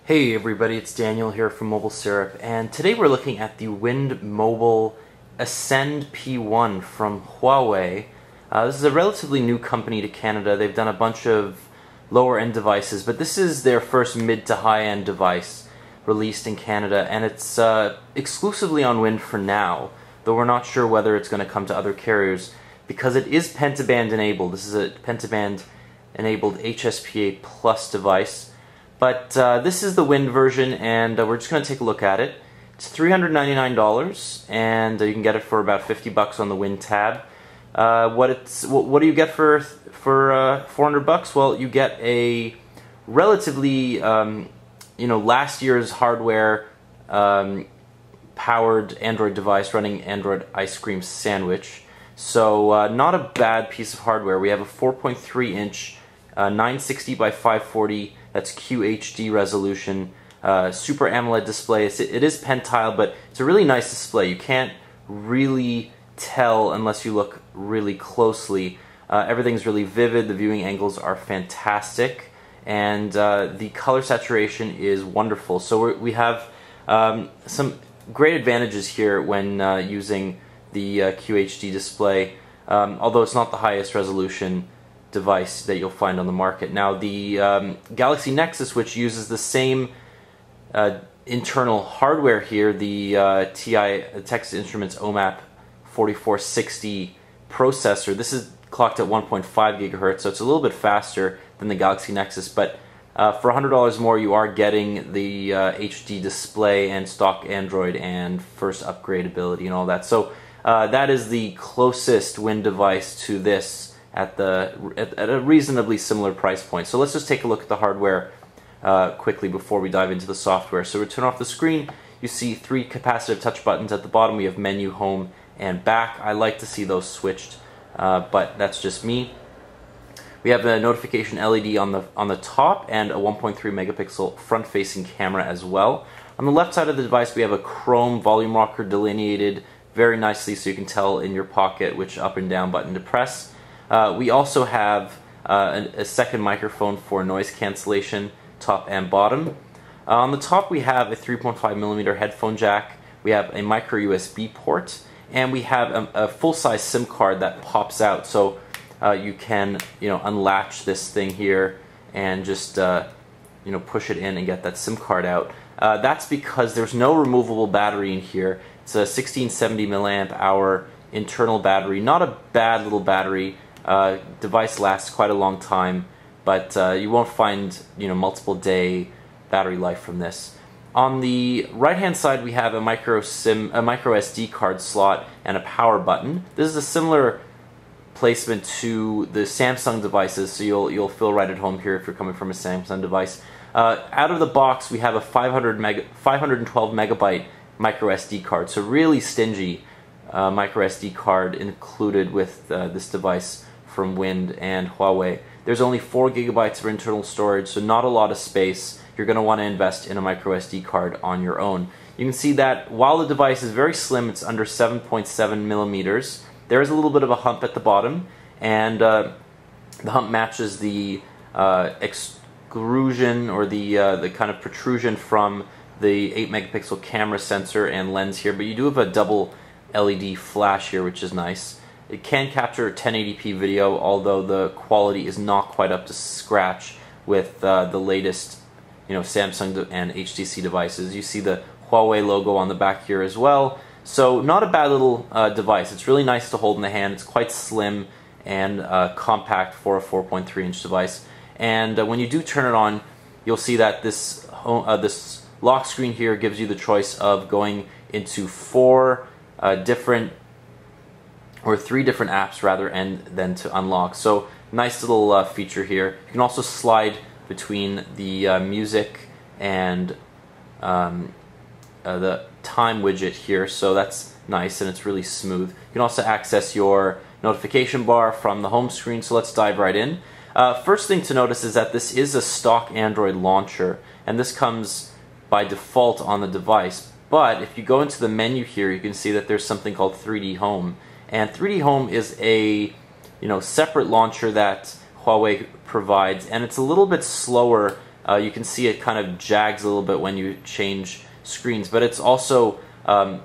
Hey everybody, it's Daniel here from Mobile Syrup, and today we're looking at the Wind Mobile Ascend P1 from Huawei. This is a relatively new company to Canada. They've done a bunch of lower-end devices, but this is their first mid to high-end device released in Canada, and it's exclusively on Wind for now, though we're not sure whether it's going to come to other carriers, because it is pentaband enabled. This is a pentaband enabled HSPA Plus device. But this is the Wind version, and we're just going to take a look at it. It's $399, and you can get it for about $50 on the Wind tab. What do you get for $400? Well, you get a relatively last year's hardware powered Android device running Android ice cream sandwich. So not a bad piece of hardware. We have a 4.3-inch 960 by 540. That's QHD resolution, Super AMOLED display. It is pen tile, but it's a really nice display. You can't really tell unless you look really closely. Everything's really vivid. The viewing angles are fantastic, and the color saturation is wonderful. So we have some great advantages here when using the QHD display, although it's not the highest resolution device that you'll find on the market. Now the Galaxy Nexus, which uses the same internal hardware here, the Texas Instruments OMAP 4460 processor, this is clocked at 1.5 gigahertz, so it's a little bit faster than the Galaxy Nexus, but for $100 more you are getting the HD display and stock Android and first upgrade ability and all that. So that is the closest Wind device to this at a reasonably similar price point. So let's just take a look at the hardware quickly before we dive into the software. So we turn off the screen. You see 3 capacitive touch buttons at the bottom. We have menu, home, and back. I like to see those switched, but that's just me. We have a notification LED on the top and a 1.3 megapixel front-facing camera as well. On the left side of the device, we have a chrome volume rocker delineated very nicely, so you can tell in your pocket which up and down button to press. We also have a second microphone for noise cancellation, top and bottom. On the top we have a 3.5mm headphone jack, we have a micro USB port, and we have a full-size SIM card that pops out, so you can unlatch this thing here and just push it in and get that SIM card out. That's because there's no removable battery in here. It's a 1670 milliamp hour internal battery, not a bad little battery. Device lasts quite a long time, but you won't find multiple day battery life from this. On the right hand side we have a micro SD card slot and a power button. This is a similar placement to the Samsung devices, so you'll feel right at home here if you're coming from a Samsung device. Out of the box we have a 512 megabyte micro SD card, so really stingy micro SD card included with this device from Wind and Huawei. There's only 4 gigabytes of internal storage, so not a lot of space. You're going to want to invest in a micro SD card on your own. You can see that while the device is very slim, it's under 7.7 millimeters. There is a little bit of a hump at the bottom, and the hump matches the extrusion or the kind of protrusion from the 8 megapixel camera sensor and lens here, but you do have a double LED flash here, which is nice. It can capture 1080p video, although the quality is not quite up to scratch with the latest Samsung and HTC devices. You see the Huawei logo on the back here as well. So not a bad little device. It's really nice to hold in the hand. It's quite slim and compact for a 4.3-inch device. And when you do turn it on, you'll see that this lock screen here gives you the choice of going into 3 different apps rather, and then to unlock. So nice little feature here. You can also slide between the music and the time widget here, so that's nice and it's really smooth. You can also access your notification bar from the home screen, so let's dive right in. First thing to notice is that this is a stock Android launcher, and this comes by default on the device. But if you go into the menu here, you can see that there's something called 3D Home. And 3D Home is a separate launcher that Huawei provides, and it's a little bit slower you can see it kind of jags a little bit when you change screens, but it's also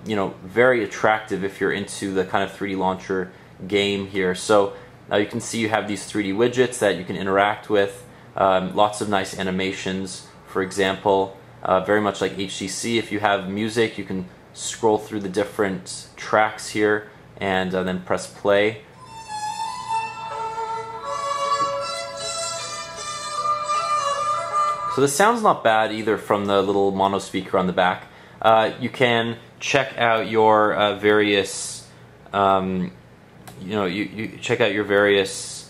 you know, very attractive if you're into the kind of 3D launcher game here. So you can see you have these 3D widgets that you can interact with, lots of nice animations, for example, very much like HTC. If you have music, you can scroll through the different tracks here and then press play. So the sound's not bad either from the little mono speaker on the back. You can check out your various, you know, you check out your various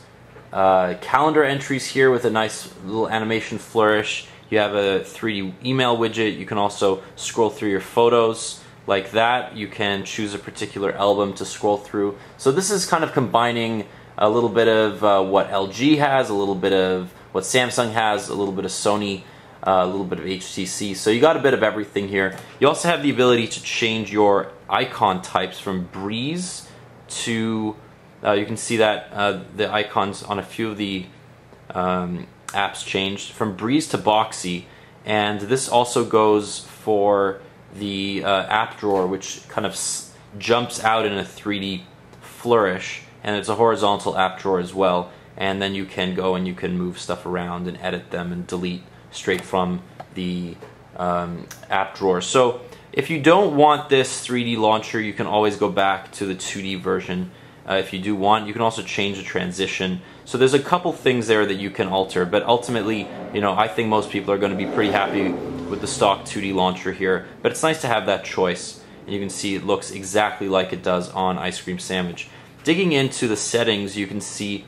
calendar entries here with a nice little animation flourish. You have a 3D email widget. You can also scroll through your photos like that. You can choose a particular album to scroll through. So this is kind of combining a little bit of what LG has, a little bit of what Samsung has, a little bit of Sony, a little bit of HTC. So you got a bit of everything here. You also have the ability to change your icon types from Breeze to, you can see that the icons on a few of the apps changed from Breeze to Boxy, and this also goes for the app drawer, which kind of jumps out in a 3D flourish, and it's a horizontal app drawer as well, and then you can go and you can move stuff around and edit them and delete straight from the app drawer. So if you don't want this 3D launcher, you can always go back to the 2D version. If you do want, you can also change the transition. So there's a couple things there that you can alter, but ultimately, you know, I think most people are going to be pretty happy with the stock 2D launcher here, but it's nice to have that choice. And you can see it looks exactly like it does on Ice Cream Sandwich. Digging into the settings, you can see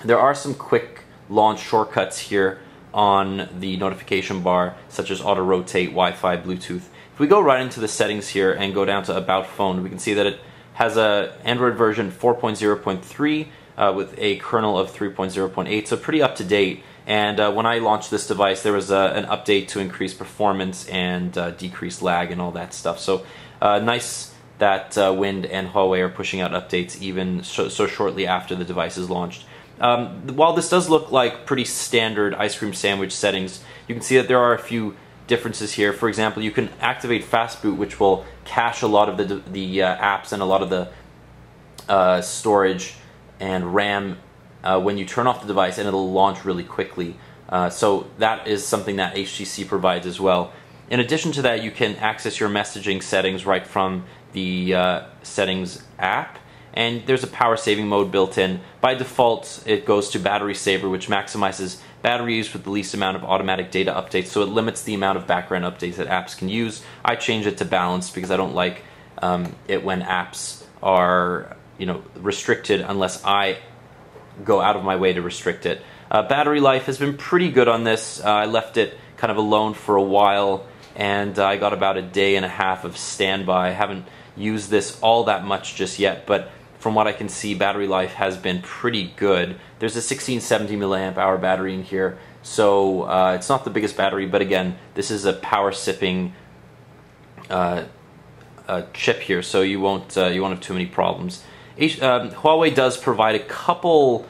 there are some quick launch shortcuts here on the notification bar, such as auto rotate, Wi-Fi, Bluetooth. If we go right into the settings here and go down to About Phone, we can see that it has a Android version 4.0.3 with a kernel of 3.0.8, so pretty up to date. And when I launched this device, there was an update to increase performance and decrease lag and all that stuff. So nice that Wind and Huawei are pushing out updates even so shortly after the device is launched. While this does look like pretty standard Ice Cream Sandwich settings, you can see that there are a few differences here. For example, you can activate Fast Boot, which will cache a lot of the apps and a lot of the storage and RAM when you turn off the device, and it'll launch really quickly. So that is something that HTC provides as well. In addition to that, you can access your messaging settings right from the Settings app. And there's a power saving mode built in. By default, it goes to battery saver, which maximizes battery use with the least amount of automatic data updates, so it limits the amount of background updates that apps can use. I change it to balanced because I don't like it when apps are, you know, restricted unless I go out of my way to restrict it. Battery life has been pretty good on this. I left it kind of alone for a while, and I got about a day and a half of standby. I haven't used this all that much just yet, but from what I can see, battery life has been pretty good. There's a 1670 milliamp hour battery in here, so it's not the biggest battery, but again, this is a power sipping chip here, so you won't have too many problems. Huawei does provide a couple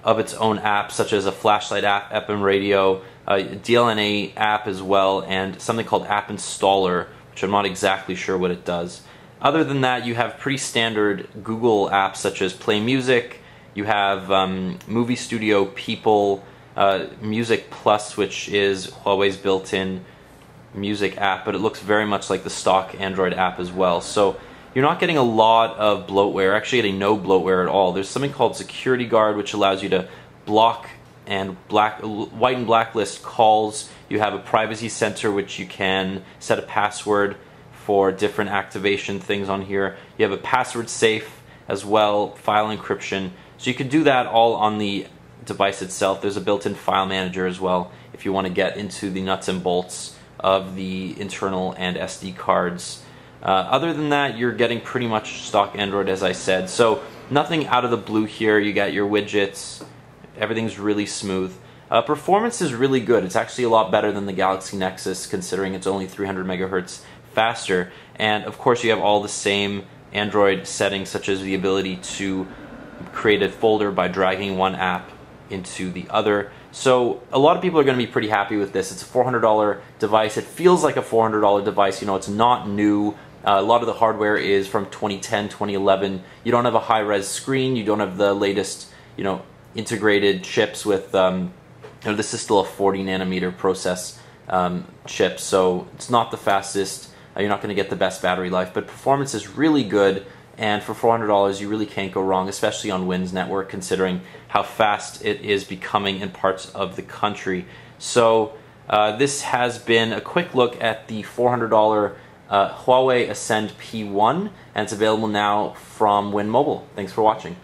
of its own apps, such as a flashlight app, FM radio, a DLNA app as well, and something called App Installer, which I'm not exactly sure what it does. Other than that, you have pretty standard Google apps such as Play Music. You have Movie Studio, People, Music Plus, which is Huawei's built-in music app, but it looks very much like the stock Android app as well. So you're not getting a lot of bloatware, actually getting no bloatware at all. There's something called Security Guard, which allows you to block and white and blacklist calls. You have a privacy center, which you can set a password for different activation things on here. You have a password safe as well, file encryption. So you can do that all on the device itself. There's a built-in file manager as well if you want to get into the nuts and bolts of the internal and SD cards. Other than that, you're getting pretty much stock Android, as I said. So nothing out of the blue here. You got your widgets. Everything's really smooth. Performance is really good. It's actually a lot better than the Galaxy Nexus, considering it's only 300 megahertz faster. And of course, you have all the same Android settings, such as the ability to create a folder by dragging one app into the other. So a lot of people are going to be pretty happy with this. It's a $400 device. It feels like a $400 device. You know, it's not new. A lot of the hardware is from 2010, 2011. You don't have a high-res screen. You don't have the latest, you know, integrated chips with, you know, this is still a 40 nanometer process chip, so it's not the fastest. You're not going to get the best battery life, but performance is really good. And for $400, you really can't go wrong, especially on Wynn's network, considering how fast it is becoming in parts of the country. So this has been a quick look at the $400 Huawei Ascend P1, and it's available now from Wynn Mobile. Thanks for watching.